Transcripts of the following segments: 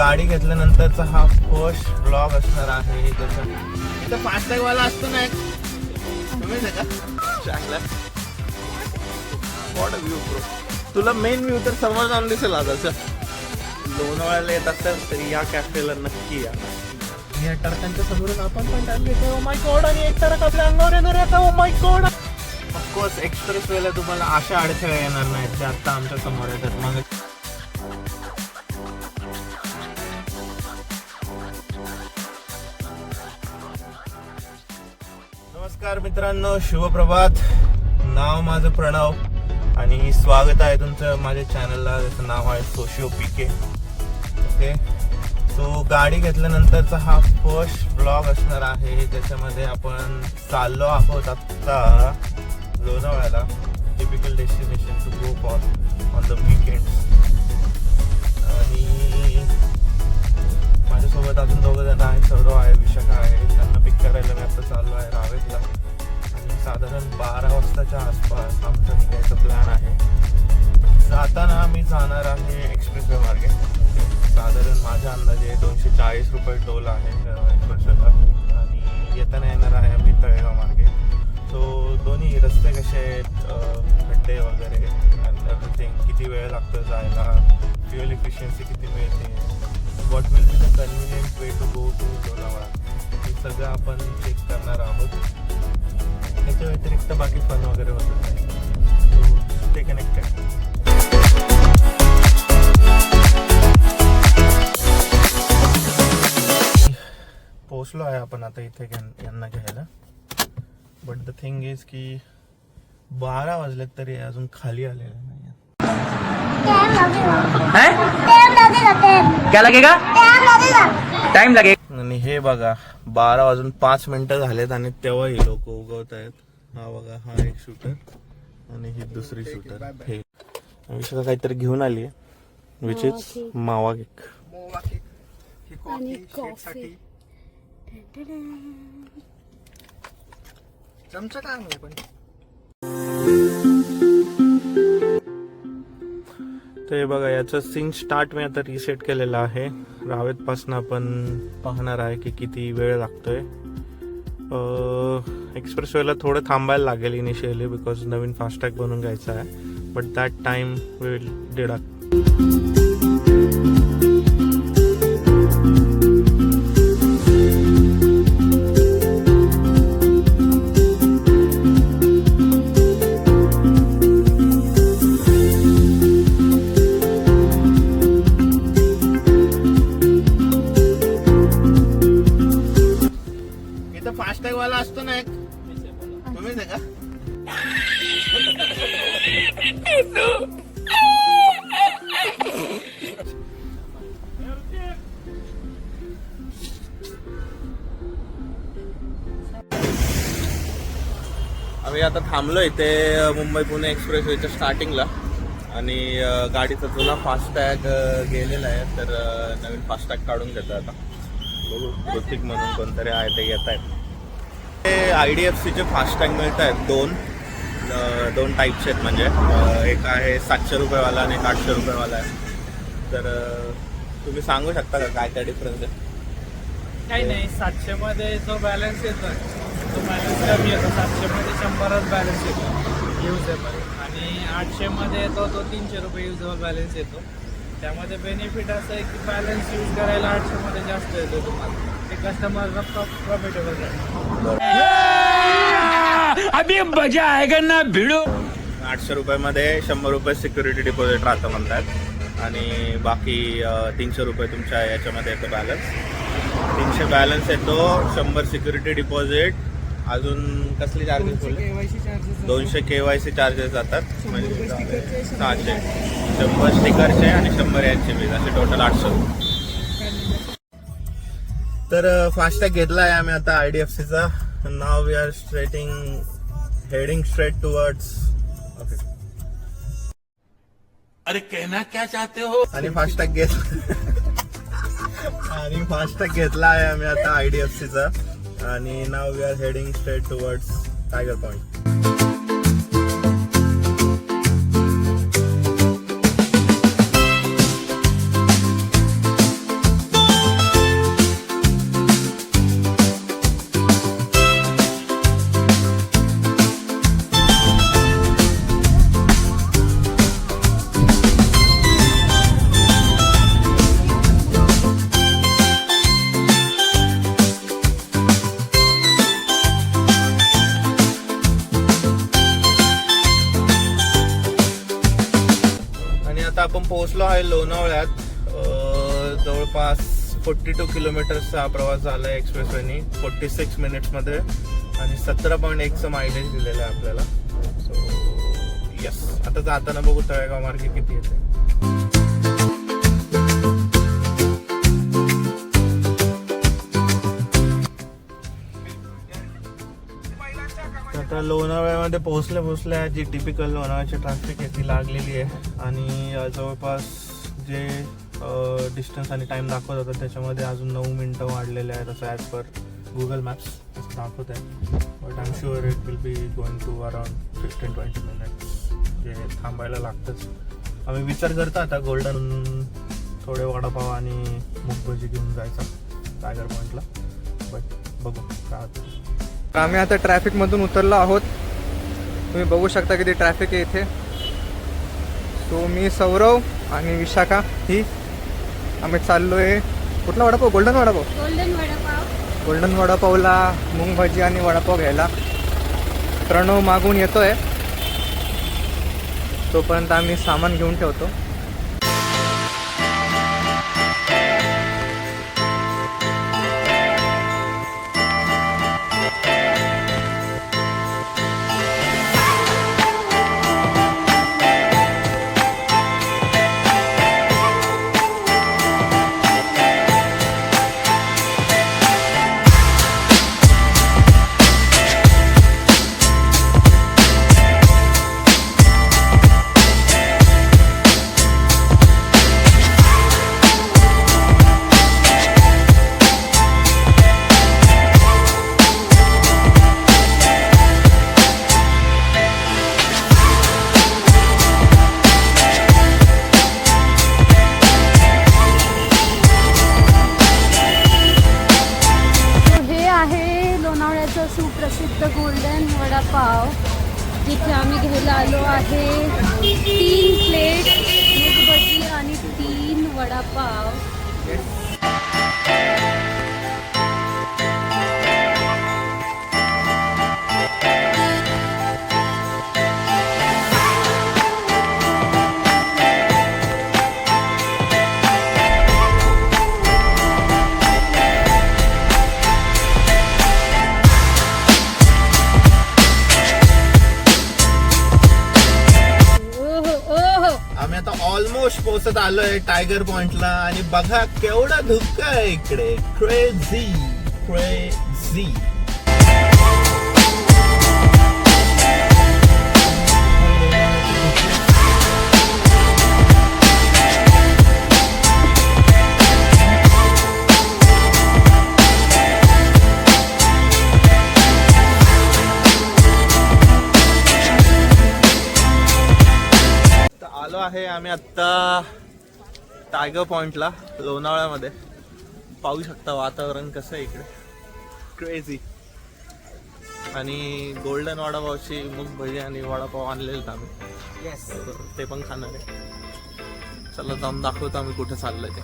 गाडी घेतल्यानंतरचा हा first blog असणार आहे. जसं इथं फास्टॅग वाला असतो ना एक, तुम्हीच आहे का चांगला व्हॉट व्ह्यू ब्रो. तुला मेन व्ह्यू तर समोर जाऊन दिसेल आता. लोणावळ्याला येत असेल तरी या कॅफेला नक्की या. या टरकांच्या समोरून आपण पण टाइम घेतो. ओ माय गॉड, आणि एक टरक आपल्या अंगावर येणार आहे. Oh my God. ऑफकोर्स एक्सप्रेस वेला तुम्हाला अशा अडथळे येणार नाहीत जे आता आमच्या समोर येतात. मग नमस्कार मित्रांनो, शुभप्रभात. नाव माझं प्रणव आणि स्वागत आहे तुमचं माझ्या चॅनलला. त्याचं नाव आहे सोशिओ पीके. ओके, सो गाडी घेतल्यानंतरचा हा फर्स्ट ब्लॉग असणार आहे. ज्याच्यामध्ये आपण चाललो आहोत आत्ता लोणावळ्याला. Typical destination to go for on the weekend. आणि माझ्यासोबत अजून दोघं जण आहेत. सौरव आहे, विशाखा आहे. त्यांना पिक करायला मी आता चाललो आहे रावेतला. आणि साधारण 12 वाजताच्या आसपास आमचा निघायचा प्लॅन आहे. जाताना आम्ही जाणार आहे एक्सप्रेसवे मार्गे. साधारण माझ्या अंदाजे 240 रुपये टोल आहे एक्सप्रेसवेला. आणि येताना येणार आहे आम्ही तळेगाव मार्गे. सो दोन्ही रस्ते कसे आहेत, खड्डे वगैरे आणि एव्हरीथिंग, किती वेळ लागतो जायला, फ्युएल इफिशियन्सी किती मिळते, what will be the convenient way to go to Lonavala, हे सगळं आपण चेक करणार आहोत. त्याच्या व्यतिरिक्त बाकी फन वगैरे होतं नाही. So stay connected. पोचलो आहे आपण आता इथे यांना घ्यायला. बट द थिंग इज की 12 वाजलेत तरी अजून खाली आलेलं नाही. क्या लगेगा? टाइम लगेगा. आणि हे बघा 12 वाजून 5 मिनिटं झालेत आणि तेव्हा ही लोक उगवत आहेत. हा बघा, हा एक शूटर आणि ही दुसरी शूटर. हे विशाखा काहीतरी घेऊन आली आहे, विच इज मावा केक आणि कॉफी. चमचा काय नाही पण. ते बघा, याचं सीन स्टार्ट मी आता रिसेट केलेलं आहे. रावेतपासून आपण पाहणार आहे की किती वेळ लागतोय. एक्सप्रेसवेला थोडं थांबायला लागेल इनिशियली बिकॉज नवीन फास्टॅग बनवून घ्यायचा आहे. But that time will deduct. FASTag वाला असतो ना एक, तुम्हीच आहे का? आम्ही आता थांबलो इथे मुंबई पुणे एक्सप्रेसवेच्या स्टार्टिंगला. आणि गाडीचा जुना फास्टॅग गेलेला आहे, तर नवीन फास्टॅग काढून घेतो आता. बघू, ऋतिक म्हणून कोणतरी आहे ते येत आहेत. ते IDFCचे फास्टॅग मिळत आहेत. दोन टाईप्स आहेत. म्हणजे एक आहे 700 रुपयेवाला आणि एक 800 रुपयेवाला आहे. तर तुम्ही सांगू शकता का काय काय डिफरन्स आहे? काही नाही, 700 मध्ये जो बॅलन्स येतो तो बॅलन्स कमी येतो. 700 मध्ये 100च बॅलन्स येतो युजेबल. आणि 800 मध्ये येतो तो 300 रुपये युजेबल बॅलन्स येतो. त्यामध्ये बेनिफिट असं आहे की बॅलन्स यूज करायला 800 मध्ये जास्त येतो तुम्हाला. ते कस्टमरला प्रॉफिटेबल राहतो. अभी मजा आएगा ना भिडो. 800 रुपयामध्ये 100 रुपये सिक्युरिटी डिपॉझिट राहतं म्हणतात. आणि बाकी 300 रुपये तुमच्या याच्यामध्ये येतं बॅलन्स. 300 बॅलन्स येतो, 100 सिक्युरिटी डिपॉझिट, अजून कसले चार्जेस बोलले? 200 KYC चार्जेस जातात. म्हणजे 600, 100 स्टिकरचे आणि 100 यांचे बिल, असे टोटल 800 रुपये. तर फास्टॅग घेतला आहे आम्ही आता IDFCचा. नाव we are heading straight towards. Okay, अरे कहना क्या चाहते हो? आणि फास्टॅग घेतला आहे आम्ही आता IDFCचा. आणि नाव we are heading straight towards tiger point. पोहोचलो आहे लोणावळ्यात. जवळपास 42 किलोमीटर्सचा प्रवास झाला आहे एक्सप्रेसवेनी 46 मिनिट्समध्ये आणि 17.1चं मायलेज दिलेलं आहे आपल्याला. सो यस, आता जाताना बघू तळेगाव मार्गे किती येते. आता लोणावळ्यामध्ये पोहोचल्या जी टिपिकल लोणावळ्याची ट्रॅफिक आहे ती लागलेली आहे आणि जवळपास जे डिस्टन्स आणि टाइम दाखवत होता त्याच्यामध्ये अजून 9 मिनिटं वाढलेले आहेत असं ॲज पर गुगल मॅप्स असं दाखवत आहे. But I am sure it will be going to around 15-20 minutes जे थांबायला लागतंच. आम्ही विचार करतो आता गोल्डन थोडे वडापाव आणि मूगभजी घेऊन जायचा टायगर पॉईंटला. बट बघू काय होतं. आम्ही आता ट्रॅफिकमधून उतरलो आहोत. तुम्ही बघू शकता किती ट्रॅफिक आहे इथे. सो मी सौरव आणि विशाखा ही आम्ही चाललो आहे कुठला वडापाव? गोल्डन वडापाव. गोल्डन वडापावला मूग भाजी आणि वडापाव घ्यायला. प्रणव मागून येतोय, तोपर्यंत आम्ही सामान घेऊन ठेवतो. सुप्रसिद्ध गोल्डन वडापाव जिथे आम्ही घ्यायला आलो आहे 3 प्लेट मूग भजी आणि 3 वडापाव. ऑलमोस्ट पोहोचत आलोय टायगर पॉइंटला आणि बघा केवढा धुक्का आहे इकडे. Crazy crazy. आलो आहे आम्ही आत्ता टायगर पॉइंटला लोणावळ्यामध्ये. पाहू शकता वातावरण कसं आहे इकडे. क्रेझी. आणि गोल्डन वडापावची मूग भजी आणि वडापाव आणलेलं आम्ही. येस, ते पण खाणार आहे. चला जाऊन दाखवतो आम्ही कुठे चाललोय ते.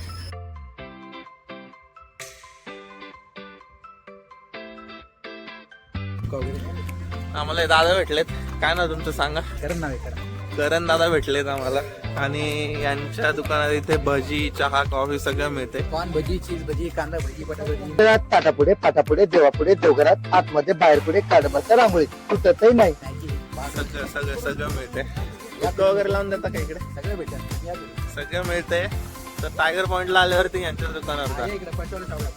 आम्हाला हे दादा भेटलेत. काय ना तुमचं सांगा? करण दादा भेटलेत आम्हाला आणि यांच्या दुकानात इथे भजी चहा कॉफी सगळं मिळते. कॉर्न भजी, चीज भजी, कांदा भजी, बटाटा भजी. ताटापुढे फाटापुढे देवापुढे देवघरात आतमध्ये बाहेर पुढे काढबाचा रांगोळी तुटतही नाही. सगळं सगळं सगळं मिळते. बुक वगैरे लावून देता का इकडे? सगळं भेटेल. सगळं मिळते. तर टायगर पॉइंटला आल्यावरती यांच्या दुकानावर इकडे पंचवलं ठेवलं.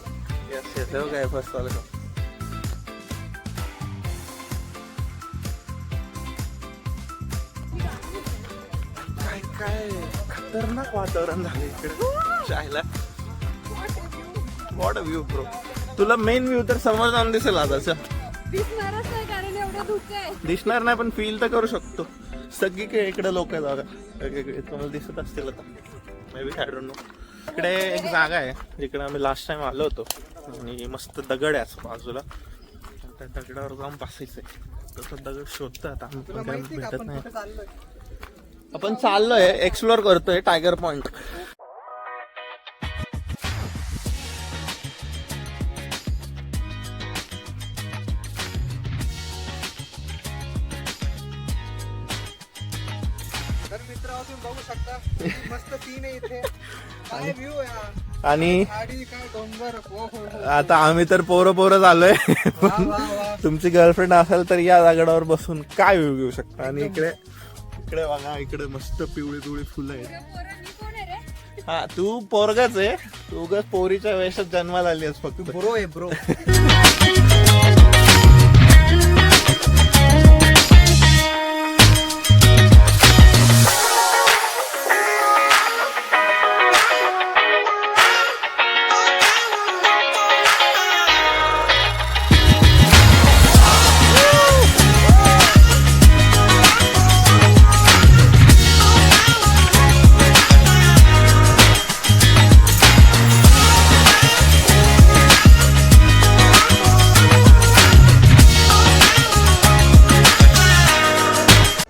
येस येस हो काय फर्स्ट वाला. काय खतरनाक वातावरण झालं इकडे चायला. What a view bro. तुला मेन व्ह्यू तर समोर जाऊन दिसेल आता. दिसणारच नाही कारण एवढं धुकं आहे. दिसणार नाही पण फील तर करू शकतो. सगळीकडे इकडे लोक आहेत बघा वेगवेगळे. तुम्हाला दिसत असतील आता may be. I don't know. इकडे एक जागा आहे जिकडे आम्ही लास्ट टाइम आलो होतो आणि मस्त दगड आहे असं बाजूला. त्या दगडावर जाऊन बसायचंय. तसं दगड शोधतो आता आम्ही पण काही भेटत नाही. आपण चाललोय एक्सप्लोर करतोय टायगर पॉइंट. तर मित्रांनो आहोत, तुम्ही बघू शकता किती मस्त सीन आहे इथे. काय व्ह्यू आहे आणि गाडी, काय डोंगर. हो हो हो. आता आम्ही तर पोरं झालोय. वा वा वा. तुमची गर्लफ्रेंड असेल तर या दगडावर बसून काय व्ह्यू घेऊ शकता. आणि इकडे इकडे बघा, इकडे मस्त पिवळी पिवळी फुलं आहेत. पोरांनी कोण आहे रे? हा, तू पोरगाच आहे. तू उगाच पोरीच्या वेशात जन्माला आली आहेस फक्त. ब्रो आहे ब्रो.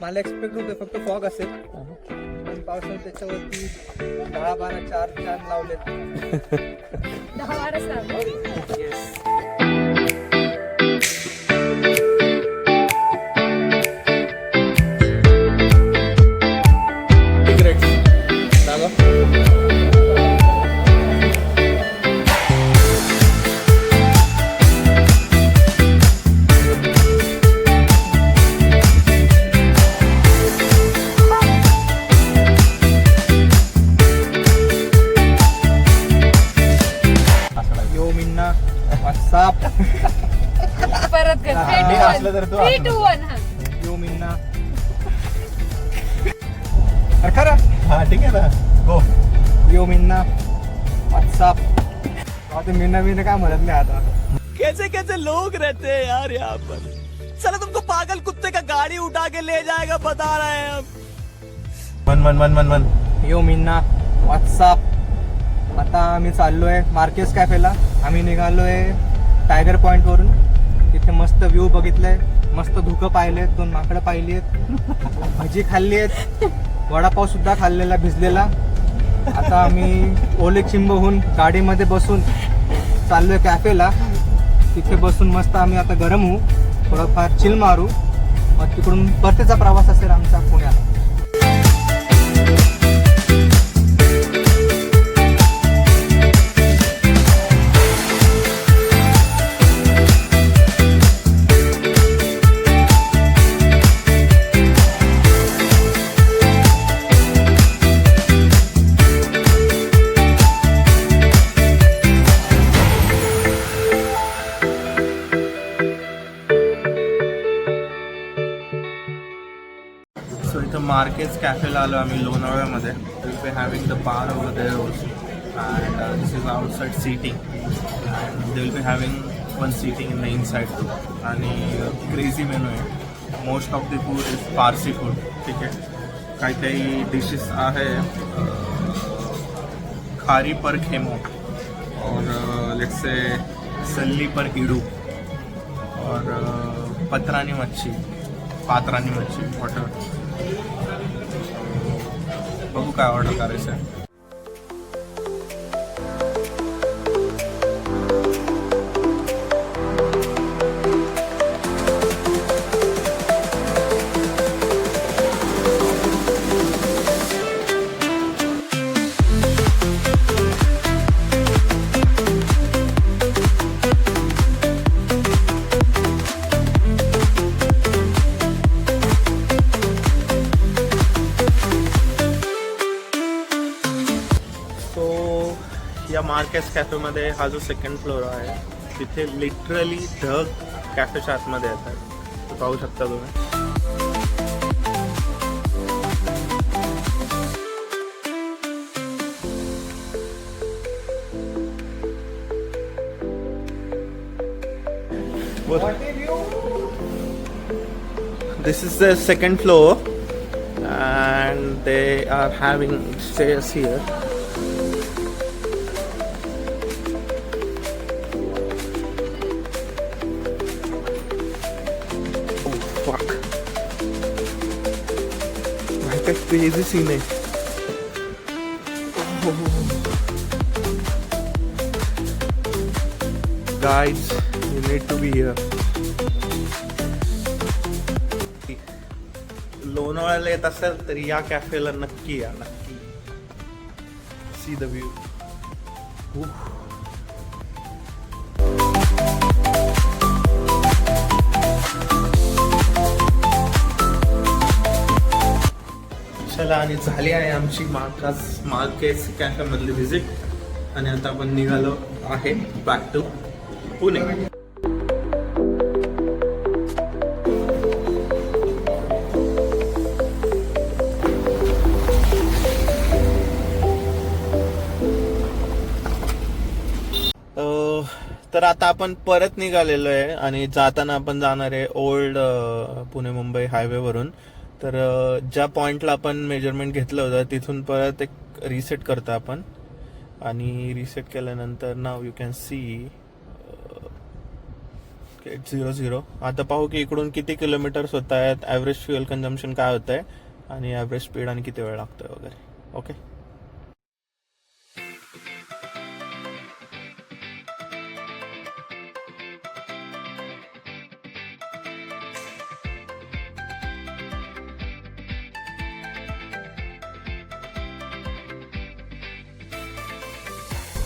मला एक्सपेक्ट होतं फक्त फॉग असेल, पण पावसाने त्याच्यावरती 10-12 चांद लावलेत. 10-12 साल. यो मिन्ना व्हॉट्सअप. परत कर. मी असलं तर तू 3, 2, 1. हा. यो मिन्ना. अरे खरं हा ठीक आहे ना. हो, यो मिन्ना व्हॉट्सअप. आता मिन्ना काय म्हणत नाही आता. कैसे कैसे लोग रहते हैं यार यहाँ पर. चलो तुमको पागल कुत्ते का गाड़ी उठा के ले जाएगा, बता रहे हैं हम. मन. यो मिन्ना व्हॉट्सअप. आता आम्ही चाललोय मार्केस कॅफेला. आम्ही निघालोय टायगर पॉइंट वरून. तिथे मस्त व्ह्यू बघितलाय, मस्त धुकं पाहिलेत, 2 माकडं पाहिली आहेत, भजी खाल्ली आहेत, वडापाव सुद्धा खाल्लेला भिजलेला. आता आम्ही ओले चिंबहून गाडीमध्ये बसून चाललोय कॅफेला. तिथे बसून मस्त आम्ही आता गरम होऊ, थोडंफार चिल मारू, मग तिकडून परतीचा प्रवास असेल आमचा पुण्याला. सो इथं मार्केट्स कॅफेला आलो आम्ही लोणावळ्यामध्ये. Will be having the bar over there also, and this is outside seating, and they will be having one seating in the inside too. आणि क्रेझी मेनू आहे. Most of the food is Parsi food. ठीक आहे, काही काही dishes आहे खारी पर खेमो, और let's say सल्ली पर इडू, और पत्रानी मच्छी, पात्रानी मच्छी, वॉटर. बघू काय ऑर्डर करायचं आहे. या मार्केस कॅफेमध्ये हा जो सेकंड फ्लोअर आहे तिथे लिटरली ढग कॅफेच्या आतमध्ये येतात. पाहू शकता तुम्ही. This is the second floor and they are having stairs here. Crazy scene. Guys, you need to be here. लोणावळ्याला येत असेल तर या कॅफेला नक्की या, नक्की. See the view. चला, आणि झाली आहे आमची मार्केस कॅफे मधली व्हिजिट. आणि आता आपण निघालो आहे बॅक टू पुणे. तर आता आपण परत निघालेलो आहे आणि जाताना आपण जाणार आहे ओल्ड पुणे मुंबई हायवेवरून. तर ज्या पॉइंटला आपण मेजरमेंट घेतलं होतं तिथून परत एक रिसेट करतो आपण. आणि रिसेट केल्यानंतर नाव यू कॅन सी 800. आता पाहू की इकडून किती किलोमीटर्स होत आहेत, ॲव्हरेज फ्युएल कन्झम्पशन काय होत आहे आणि ॲव्हरेज स्पीड आणि किती वेळ लागतोय वगैरे. ओके.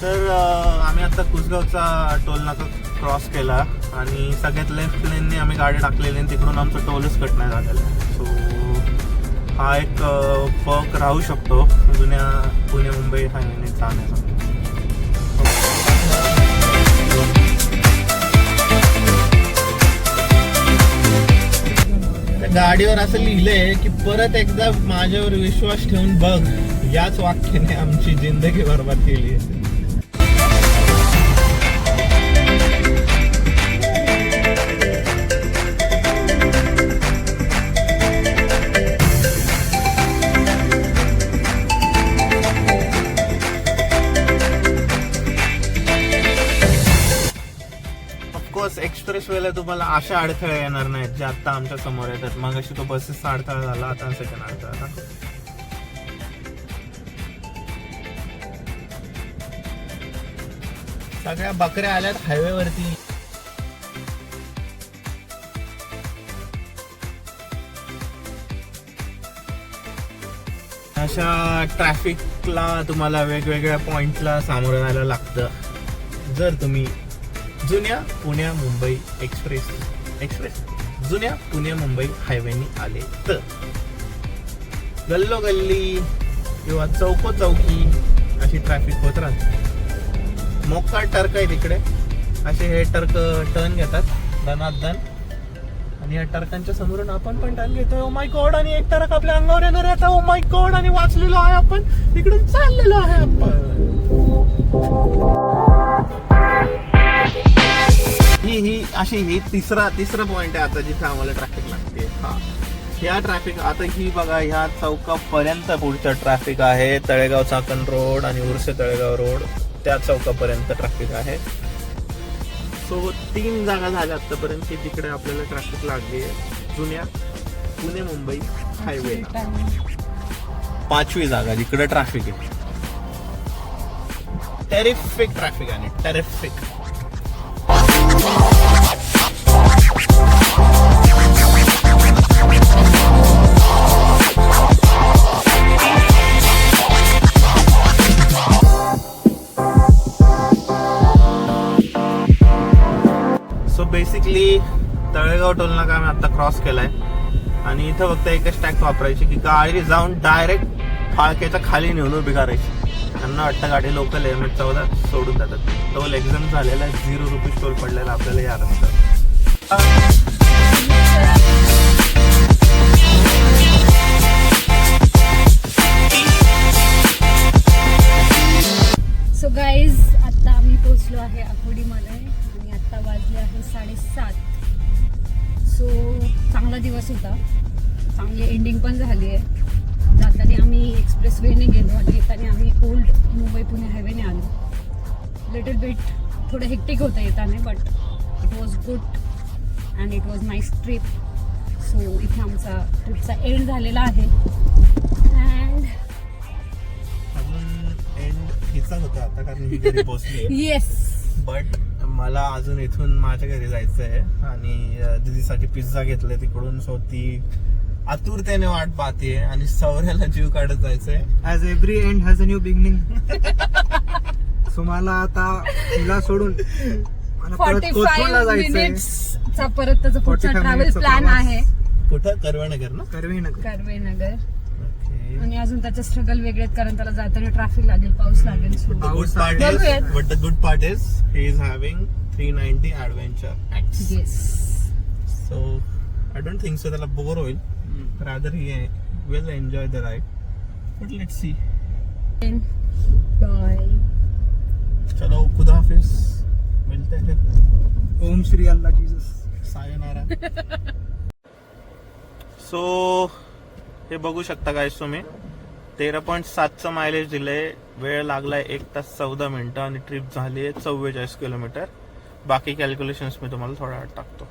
तर आम्ही आता कुसगावचा टोल नाका क्रॉस केला आणि सगळ्यात लेफ्ट लेनने आम्ही गाडी टाकलेली आणि तिकडून आमचं टोलच कट नाही झालेलं आहे. सो हा एक पर्क राहू शकतो जुन्या पुणे मुंबई हायवेने जाण्याचा. गाडीवर असं लिहिलंय की परत एकदा माझ्यावर विश्वास ठेवून बघ. याच वाक्याने आमची जिंदगी बरबाद केली आहे. एक्सप्रेस वेला तुम्हाला अशा अडथळे येणार नाहीत जे आता आमच्या समोर येतात. मग अशी तो बसेसचा अडथळा झाला, आता सेकंड अडथळा. सगळ्या बकऱ्या आल्यात हायवेवरती. अशा ट्रॅफिकला तुम्हाला वेगवेगळ्या पॉइंटला सामोरं जायला लागतं जर तुम्ही जुन्या पुणे मुंबई एक्सप्रेस जुन्या पुणे मुंबई हायवेने आले तर. गल्लोगल्ली किंवा चौकोचौकी अशी ट्रॅफिक होत राहते. मोक्का टर्क आहे तिकडे. असे हे टर्क टर्न घेतात दनादन आणि या टर्कांच्या समोरून आपण पण टर्न घेतोय. ओ माय गॉड. आणि एक टर्क आपल्या अंगावर येणार आहे. Oh my God. आणि वाचलेलो आहे आपण, इकडून चाललेलो आहे आपण. ही तिसरा पॉइंट आहे आता जिथे आम्हाला ट्रॅफिक लागते. ह्या ट्रॅफिक आता ही बघा, ह्या चौकापर्यंत पुढचं ट्रॅफिक आहे. तळेगाव चाकण रोड आणि उर्से तळेगाव रोड त्या चौकापर्यंत ट्रॅफिक आहे. सो 3 जागा झाल्या आतापर्यंत की जिकडे आपल्याला ट्रॅफिक लागली आहे जुन्या पुणे मुंबई हायवेला. 5वी जागा जिकडे ट्रॅफिक आहे. टेरिफिक ट्रॅफिक आहे, terrific. So basically Talegaon toll नाका आम्ही आता क्रॉस केलाय आणि इथं फक्त एकच टॅक्स वापरायची की गाडी जाऊन डायरेक्ट फाळकेच्या खाली नेऊन उभी करायची. त्यांना वाटतं गाडी लोकल आहे, मग 14 सोडून जातात. टोल एक्झाम झालेला आहे, 0 रुपये टोल पडलेला आपल्याला या रस्त्यावर. सो गाईज आता आम्ही पोहोचलो आहे आकुर्डीमध्ये आणि आता वाजले आहे 7:30. सो चांगला दिवस होता, चांगली एंडिंग पण झाली आहे. जाताना आम्ही एक्सप्रेस वेने गेलो आणि येताना आम्ही ओल्ड मुंबई पुणे हायवेने आलो. लिटल बिट थोडं हेक्टिक होतं येताना, but it was good and it was nice trip. So इथे आमचा ट्रिपचा एंड झालेला आहे. अँड अजून एंड हिचा होता आता कारण मी घरी पोहोचली. येस, बट मला अजून इथून माझ्या घरी जायचं आहे आणि दीदीसाठी पिझ्झा घेतलाय तिकडून. सो ती आतुरतेने वाट पाहतीये आणि सौर्याला जीव काढत जायचंय. As every end has a new beginning. So मला आता तिला सोडून मला परत कोथरूडला 45 जायचंय. मिनिट्सचा परत त्याचा पुढचा 45 ट्रॅव्हल मिनिट्सचा प्लॅन प्रवास. आहे कुठं? कर्वेनगर ना? कर्वेनगर. कर्वेनगर. ओके. आणि अजून त्याचे स्ट्रगल वेगळे आहेत कारण त्याला जाताना ट्रॅफिक लागेल, पाऊस लागेल. So, पाऊस आहे. But the good part is he is having 390 adventure X. yes. So I don't think so त्याला बोर होईल. Rather he will enjoy the ride. But let's see. Bye. चलो खुदा हाफिज. मिलते हैं. Om Shri Allah Jesus. Sayonara. So हे बघू शकता काय तुम्ही 13.7चं मायलेज दिलंय. वेळ लागलाय 1 तास 14 मिनिटं आणि ट्रिप झाली आहे 44 किलोमीटर. बाकी कॅल्क्युलेशन्स मी तुम्हाला थोड्या वेळात टाकतो.